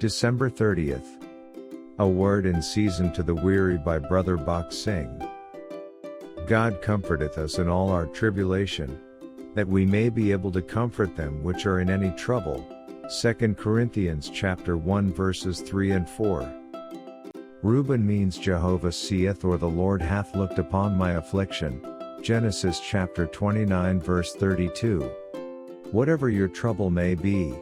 December 30th. A word in season to the weary by Brother Bakht Singh. God comforteth us in all our tribulation, that we may be able to comfort them which are in any trouble. 2 Corinthians chapter 1 verses 3 and 4. Reuben means Jehovah seeth, or the Lord hath looked upon my affliction. Genesis chapter 29 verse 32. Whatever your trouble may be,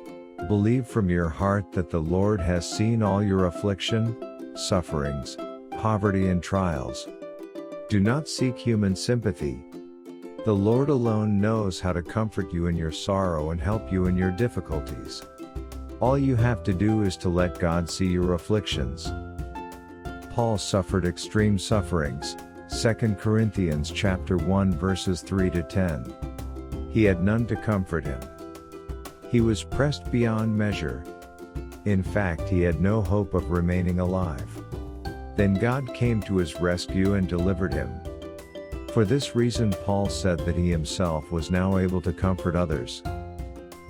believe from your heart that the Lord has seen all your affliction, sufferings, poverty and trials. Do not seek human sympathy. The Lord alone knows how to comfort you in your sorrow and help you in your difficulties. All you have to do is to let God see your afflictions. Paul suffered extreme sufferings, 2 Corinthians chapter 1 verses 3 to 10. He had none to comfort him. He was pressed beyond measure. In fact, he had no hope of remaining alive. Then God came to his rescue and delivered him. For this reason Paul said that he himself was now able to comfort others.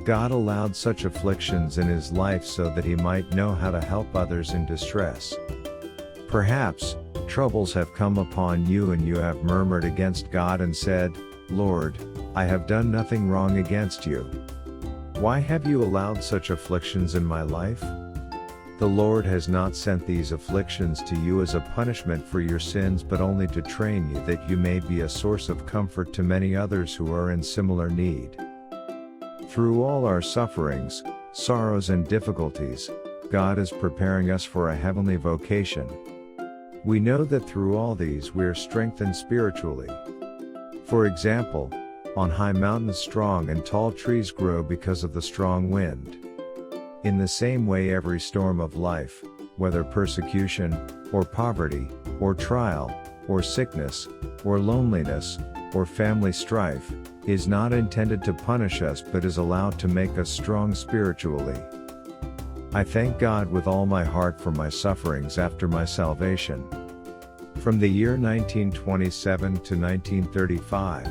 God allowed such afflictions in his life so that he might know how to help others in distress. Perhaps, troubles have come upon you and you have murmured against God and said, "Lord, I have done nothing wrong against you. Why have you allowed such afflictions in my life?" The Lord has not sent these afflictions to you as a punishment for your sins, but only to train you that you may be a source of comfort to many others who are in similar need. Through all our sufferings, sorrows and difficulties, God is preparing us for a heavenly vocation. We know that through all these we are strengthened spiritually. For example, on high mountains strong and tall trees grow because of the strong wind. In the same way, every storm of life, whether persecution, or poverty, or trial, or sickness, or loneliness, or family strife, is not intended to punish us but is allowed to make us strong spiritually. I thank God with all my heart for my sufferings after my salvation. From the year 1927 to 1935,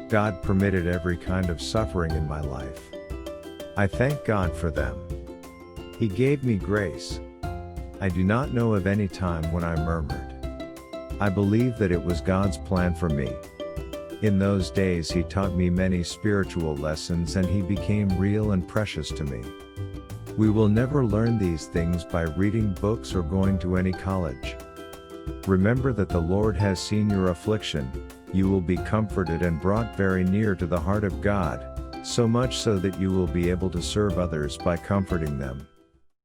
God permitted every kind of suffering in my life. I thank God for them. He gave me grace. I do not know of any time when I murmured. I believe that it was God's plan for me. In those days He taught me many spiritual lessons and He became real and precious to me. We will never learn these things by reading books or going to any college. Remember that the Lord has seen your affliction. You will be comforted and brought very near to the heart of God, so much so that you will be able to serve others by comforting them.